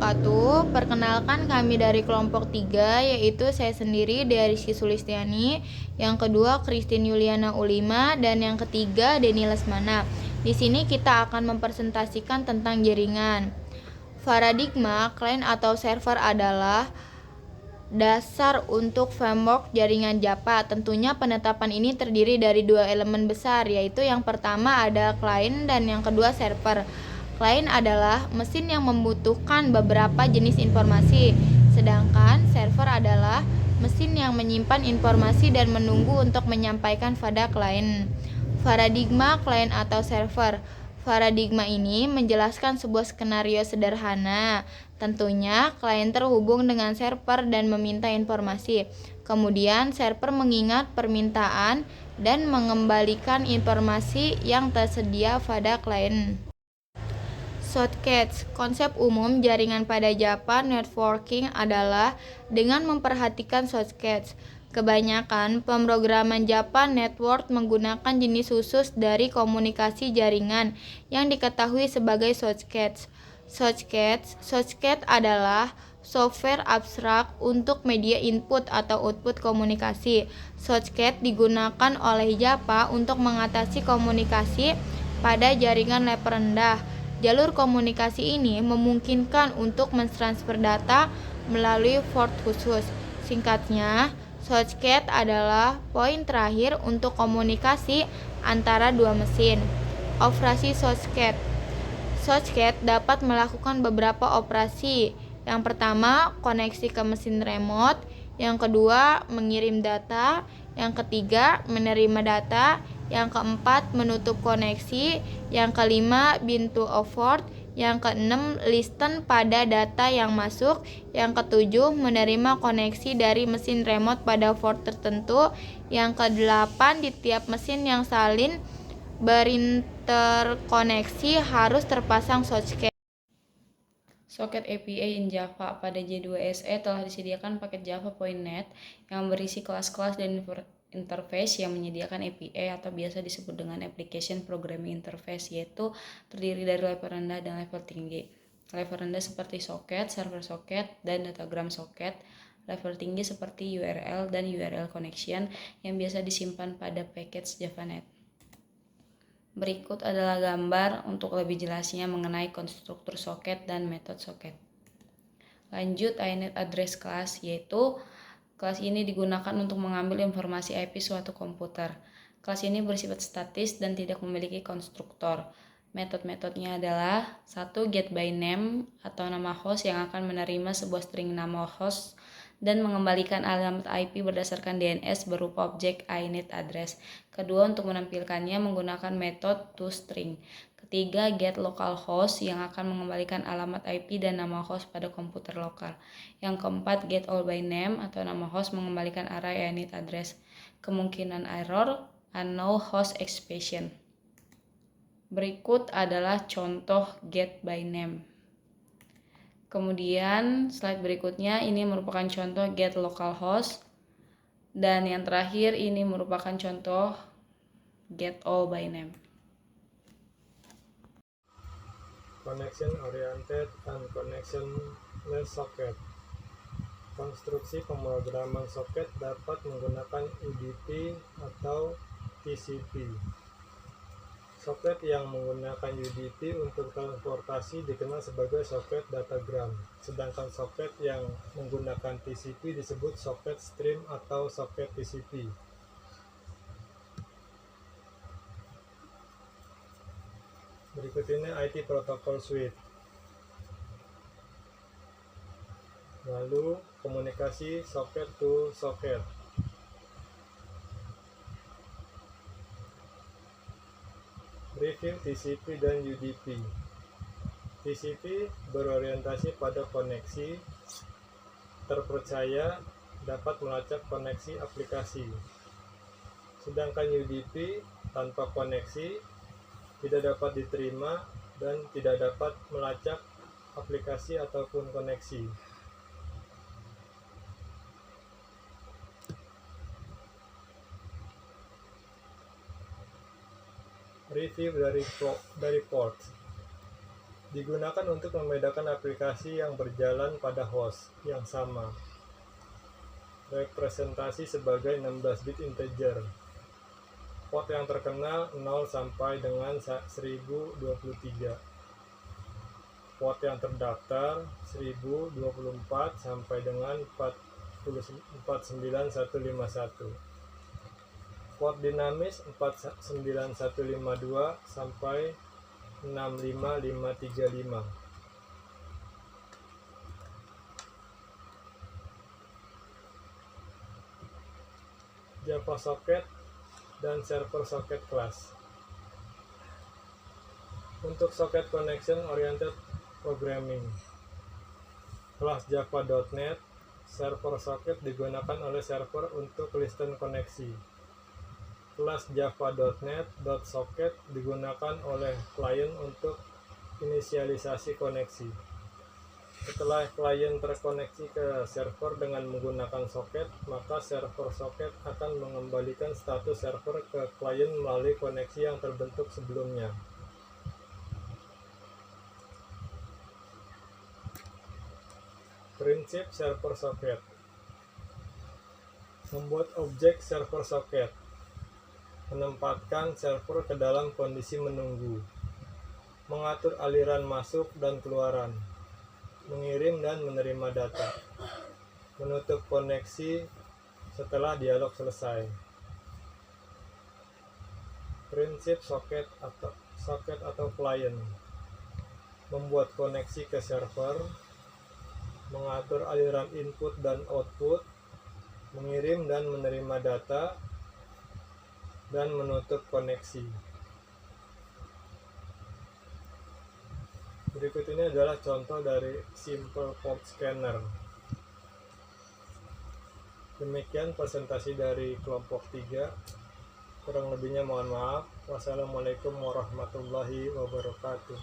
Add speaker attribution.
Speaker 1: wabarakatuh. Perkenalkan kami dari kelompok 3, yaitu saya sendiri dari Sulistiani, yang kedua Christine Yuliana Ulima, dan yang ketiga Deni Lesmana. Di sini kita akan mempresentasikan tentang jaringan. Paradigma client atau server adalah dasar untuk framework jaringan Java. Tentunya penetapan ini terdiri dari dua elemen besar, yaitu yang pertama ada client dan yang kedua server. Client adalah mesin yang membutuhkan beberapa jenis informasi, sedangkan server adalah mesin yang menyimpan informasi dan menunggu untuk menyampaikan pada klien. Paradigma client atau server. Paradigma ini menjelaskan sebuah skenario sederhana. Tentunya, klien terhubung dengan server dan meminta informasi. Kemudian, server mengingat permintaan dan mengembalikan informasi yang tersedia pada klien. Shortcuts. Konsep umum jaringan pada Java networking adalah dengan memperhatikan shortcuts. Kebanyakan pemrograman Java Network menggunakan jenis khusus dari komunikasi jaringan yang diketahui sebagai shortcuts. Shortcut adalah software abstrak untuk media input atau output komunikasi. Shortcut digunakan oleh Java untuk mengatasi komunikasi pada jaringan level rendah. Jalur komunikasi ini memungkinkan untuk mentransfer data melalui port khusus. Singkatnya, shortcut adalah poin terakhir untuk komunikasi antara dua mesin. Operasi shortcut. Shortcut dapat melakukan beberapa operasi. Yang pertama, koneksi ke mesin remote. Yang kedua, mengirim data. Yang ketiga, menerima data. Yang keempat, menutup koneksi. Yang kelima, bind to forward. Yang keenam, listen pada data yang masuk. Yang ketujuh, menerima koneksi dari mesin remote pada port tertentu. Yang kedelapan, di tiap mesin yang saling berinterkoneksi harus terpasang shortcut.
Speaker 2: Socket API in Java. Pada J2SE telah disediakan paket Java.NET yang berisi kelas-kelas dan interface yang menyediakan API atau biasa disebut dengan Application Programming Interface, yaitu terdiri dari level rendah dan level tinggi. Level rendah seperti socket, server socket, dan datagram socket. Level tinggi seperti URL dan URL connection yang biasa disimpan pada package JavaNet. Berikut adalah gambar untuk lebih jelasnya mengenai konstruktur socket dan metode socket. Lanjut, INET address class, yaitu kelas ini digunakan untuk mengambil informasi IP suatu komputer. Kelas ini bersifat statis dan tidak memiliki konstruktor. Metode-metodenya adalah 1. Get by name atau nama host yang akan menerima sebuah string nama host dan mengembalikan alamat IP berdasarkan DNS berupa objek INET address. Kedua, untuk menampilkannya menggunakan metode toString. Ketiga, get localhost yang akan mengembalikan alamat IP dan nama host pada komputer lokal. Yang keempat, get all by name atau nama host mengembalikan array init address. Kemungkinan error, unknown host expression. Berikut adalah contoh get by name. Kemudian slide berikutnya ini merupakan contoh get localhost. Dan yang terakhir ini merupakan contoh get all by name.
Speaker 3: Connection Oriented and Connectionless Socket. Konstruksi pemrograman soket dapat menggunakan UDP atau TCP. Soket yang menggunakan UDP untuk transportasi dikenal sebagai soket datagram, sedangkan soket yang menggunakan TCP disebut soket stream atau soket TCP. Berikut ini IT Protocol Suite. Lalu komunikasi socket to socket. Review TCP dan UDP. TCP berorientasi pada koneksi terpercaya, dapat melacak koneksi aplikasi. Sedangkan UDP tanpa koneksi tidak dapat diterima dan tidak dapat melacak aplikasi ataupun koneksi. Review dari port. Digunakan untuk membedakan aplikasi yang berjalan pada host yang sama. Representasi sebagai 16 bit integer. Port yang terkenal 0 sampai dengan 1023. Port yang terdaftar 1024 sampai dengan 49151. Port dinamis 49152 sampai 65535. Java Socket dan Server Socket Class. Untuk Socket Connection Oriented Programming, kelas Java.NET Server Socket digunakan oleh server untuk listen koneksi. Kelas Java.NET .Socket digunakan oleh klien untuk inisialisasi koneksi. Setelah klien terkoneksi ke server dengan menggunakan soket, maka server soket akan mengembalikan status server ke klien melalui koneksi yang terbentuk sebelumnya. Prinsip server soket. Membuat objek server soket. Menempatkan server ke dalam kondisi menunggu. Mengatur aliran masuk dan keluaran. Mengirim dan menerima data. Menutup koneksi setelah dialog selesai. Prinsip soket atau klien. Membuat koneksi ke server, mengatur aliran input dan output, mengirim dan menerima data, dan menutup koneksi. Berikut ini adalah contoh dari Simple Port Scanner. Demikian presentasi dari kelompok 3. Kurang lebihnya mohon maaf. Wassalamualaikum warahmatullahi wabarakatuh.